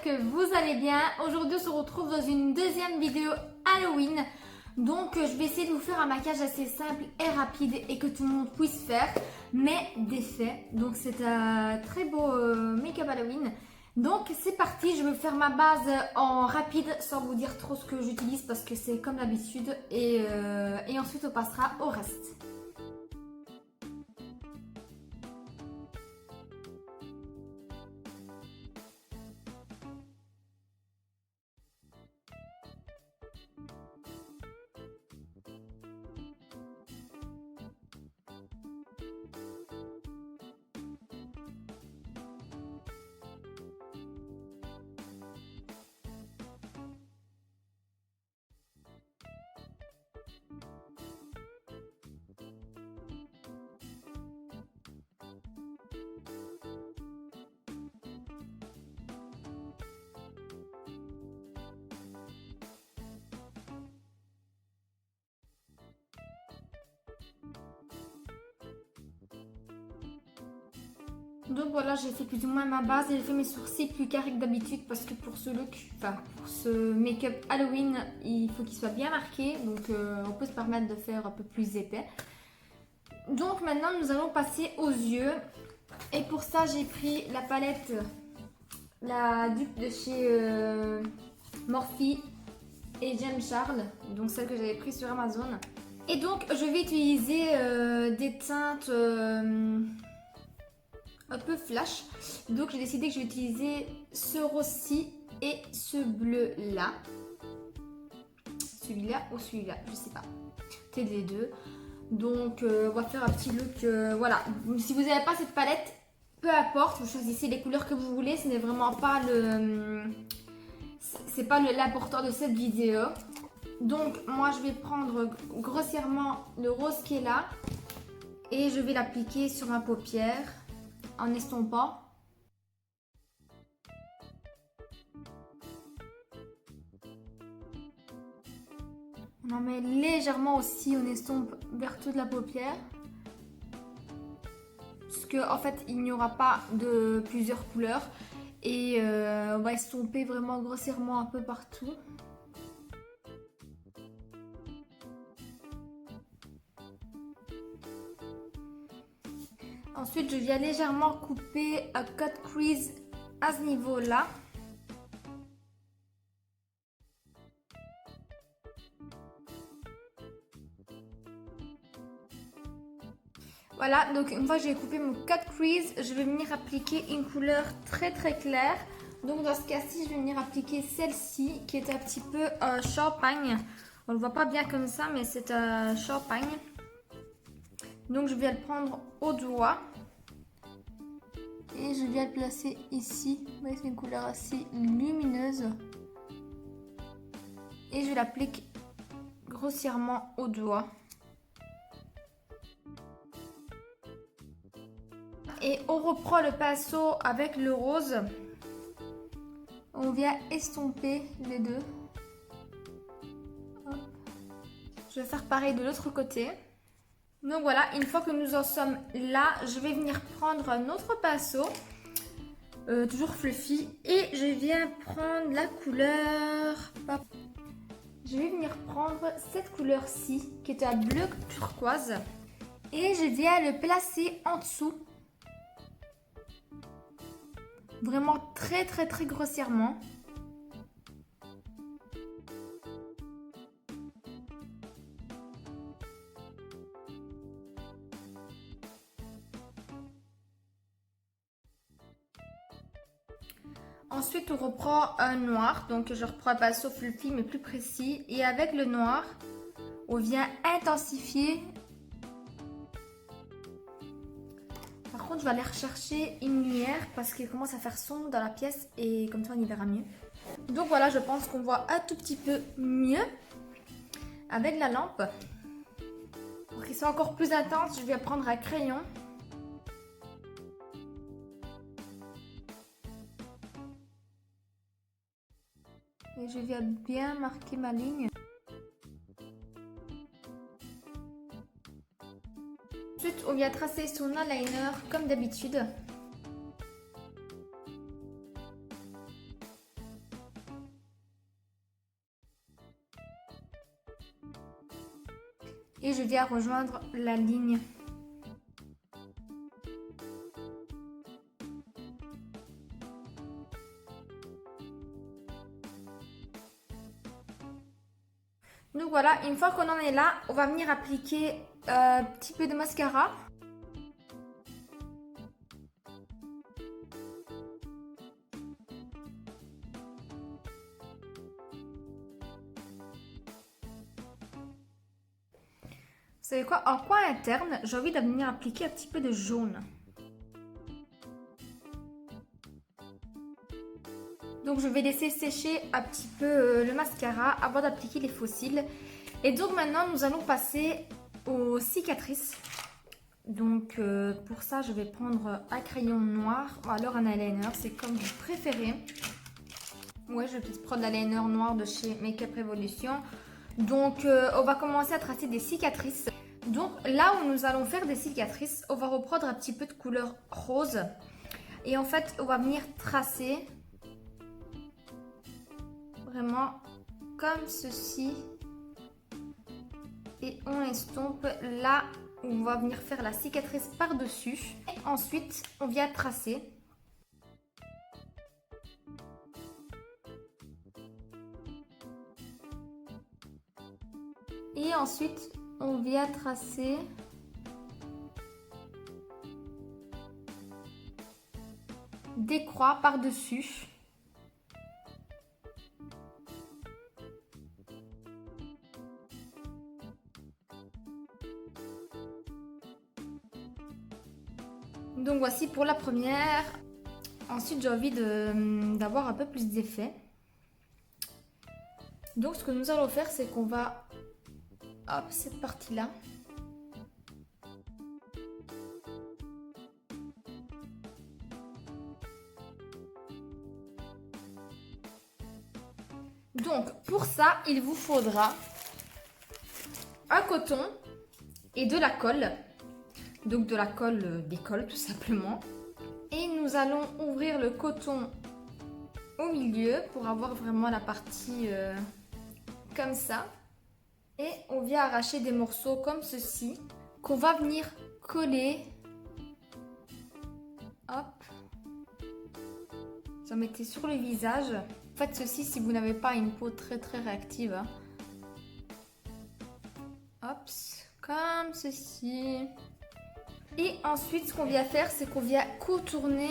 que vous allez bien. Aujourd'hui, on se retrouve dans une deuxième vidéo Halloween. Donc, je vais essayer de vous faire un maquillage assez simple et rapide et que tout le monde puisse faire, mais d'effet. Donc, c'est un très beau make-up Halloween. Donc, c'est parti. Je vais faire ma base en rapide sans vous dire trop ce que j'utilise parce que c'est comme d'habitude. Et ensuite, on passera au reste. Donc voilà, j'ai fait plus ou moins ma base et j'ai fait mes sourcils plus carrés que d'habitude parce que pour ce look, pour ce make-up Halloween, il faut qu'il soit bien marqué. Donc on peut se permettre de faire un peu plus épais. Donc maintenant, nous allons passer aux yeux. Et pour ça, j'ai pris la palette, la dupe de chez Morphe et Jeanne Charles. Donc celle que j'avais prise sur Amazon. Et donc, je vais utiliser des teintes... un peu flash, donc j'ai décidé que je vais utiliser ce rose-ci et ce bleu là, celui-là ou celui-là, je sais pas, c'est les deux. Donc on va faire un petit look, voilà. Si vous n'avez pas cette palette, peu importe, vous choisissez les couleurs que vous voulez, ce n'est vraiment pas l'important de cette vidéo. Donc moi je vais prendre grossièrement le rose qui est là et je vais l'appliquer sur ma paupière en estompant. On en met légèrement aussi, on estompe vers toute la paupière. Parce qu'en fait, il n'y aura pas de plusieurs couleurs. Et on va estomper vraiment grossièrement un peu partout. Ensuite, je viens légèrement couper un cut crease à ce niveau-là. Voilà, donc une fois que j'ai coupé mon cut crease, je vais venir appliquer une couleur très très claire. Donc dans ce cas-ci, je vais venir appliquer celle-ci qui est un petit peu champagne. On ne le voit pas bien comme ça, mais c'est un champagne. Donc je vais le prendre au doigt. Et je viens le placer ici. Vous voyez, c'est une couleur assez lumineuse. Et je l'applique grossièrement au doigt. Et on reprend le pinceau avec le rose. On vient estomper les deux. Hop. Je vais faire pareil de l'autre côté. Donc voilà, une fois que nous en sommes là, je vais venir prendre un autre pinceau, toujours fluffy, et je viens prendre la couleur... Je vais venir prendre cette couleur-ci, qui est un bleu turquoise, et je viens le placer en dessous. Vraiment très très très grossièrement. Ensuite, on reprend un noir. Donc, je reprends un pinceau fluffy mais plus précis. Et avec le noir, on vient intensifier. Par contre, je vais aller rechercher une lumière parce qu'il commence à faire sombre dans la pièce et comme ça, on y verra mieux. Donc voilà, je pense qu'on voit un tout petit peu mieux avec la lampe. Pour qu'il soit encore plus intense, je vais prendre un crayon. Et je viens bien marquer ma ligne. Ensuite, on vient tracer son eyeliner comme d'habitude. Et je viens rejoindre la ligne. Donc voilà, une fois qu'on en est là, on va venir appliquer un petit peu de mascara. Vous savez quoi? En coin interne, j'ai envie de venir appliquer un petit peu de jaune. Donc je vais laisser sécher un petit peu le mascara avant d'appliquer les faux cils. Et donc maintenant, nous allons passer aux cicatrices. Donc pour ça, je vais prendre un crayon noir ou alors un eyeliner, c'est comme vous préférez. Ouais, je vais prendre l'eyeliner noir de chez Makeup Revolution. Donc on va commencer à tracer des cicatrices. Donc là où nous allons faire des cicatrices, on va reprendre un petit peu de couleur rose. Et en fait, on va venir tracer vraiment comme ceci. Et on estompe là où on va venir faire la cicatrice par-dessus. Et ensuite, on vient tracer. Et ensuite, on vient tracer des croix par-dessus. Donc voici pour la première. Ensuite, j'ai envie d'avoir un peu plus d'effet. Donc ce que nous allons faire, c'est qu'on va... Hop, cette partie-là. Donc pour ça, il vous faudra un coton et de la colle. Donc de la colle d'école tout simplement. Et nous allons ouvrir le coton au milieu pour avoir vraiment la partie comme ça. Et on vient arracher des morceaux comme ceci qu'on va venir coller. Hop. Vous en mettez sur le visage. Faites ceci si vous n'avez pas une peau très réactive. Hop, comme ceci. Et ensuite, ce qu'on vient faire, c'est qu'on vient contourner.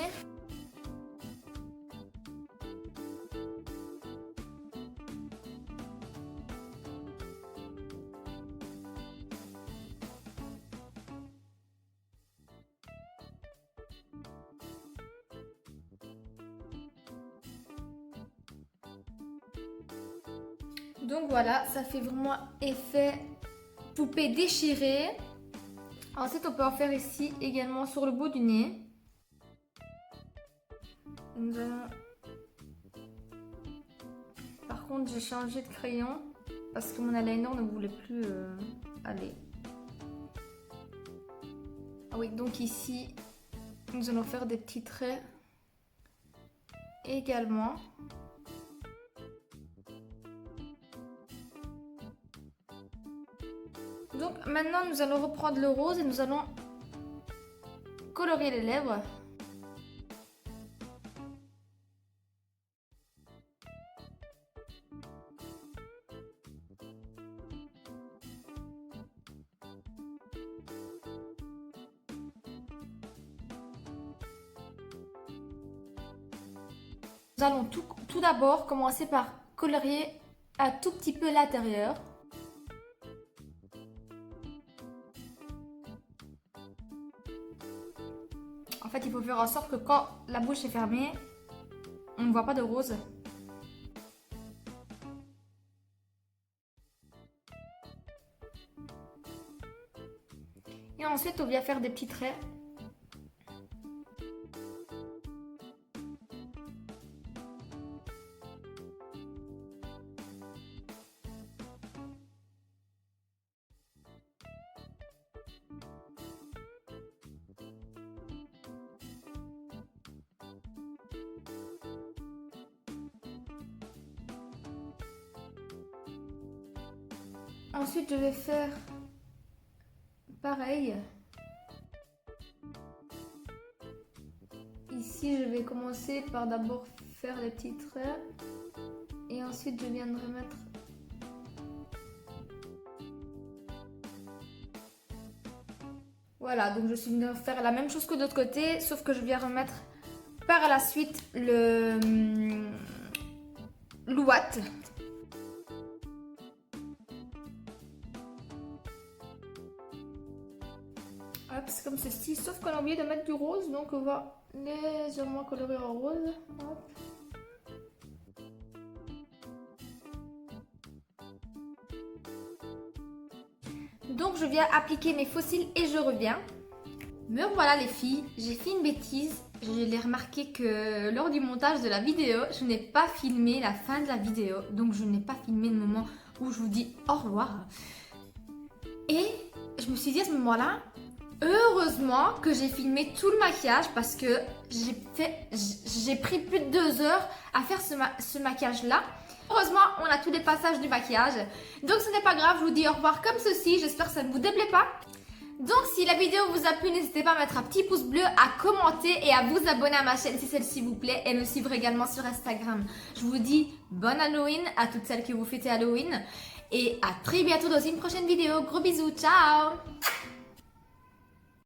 Donc voilà, ça fait vraiment effet poupée déchirée. Ensuite, on peut en faire ici également sur le bout du nez. Nous allons... Par contre, j'ai changé de crayon parce que mon eyeliner ne voulait plus aller. Ah oui, donc ici, nous allons faire des petits traits également. Donc maintenant, nous allons reprendre le rose et nous allons colorier les lèvres. Nous allons tout d'abord commencer par colorier un tout petit peu l'intérieur. En fait, il faut faire en sorte que quand la bouche est fermée, on ne voit pas de rose. Et ensuite, on vient faire des petits traits. Ensuite, je vais faire pareil. Ici, je vais commencer par d'abord faire les petits traits. Et ensuite, je viendrai mettre... Voilà, donc je suis venue faire la même chose que de l'autre côté, sauf que je viens remettre par la suite l'ouate. Hop, c'est comme ceci, sauf qu'on a oublié de mettre du rose, donc on va légèrement colorer en rose. Hop. Donc je viens appliquer mes faux cils et je reviens. Me voilà les filles, j'ai fait une bêtise. Je l'ai remarqué que lors du montage de la vidéo, je n'ai pas filmé la fin de la vidéo. Donc je n'ai pas filmé le moment où je vous dis au revoir. Et je me suis dit à ce moment-là, heureusement que j'ai filmé tout le maquillage parce que j'ai pris plus de 2 heures à faire ce maquillage-là. Heureusement, on a tous les passages du maquillage. Donc ce n'est pas grave, je vous dis au revoir comme ceci. J'espère que ça ne vous déplaît pas. Donc si la vidéo vous a plu, n'hésitez pas à mettre un petit pouce bleu, à commenter et à vous abonner à ma chaîne si celle-ci vous plaît et me suivre également sur Instagram. Je vous dis bonne Halloween à toutes celles qui vous fêtez Halloween et à très bientôt dans une prochaine vidéo. Gros bisous, ciao!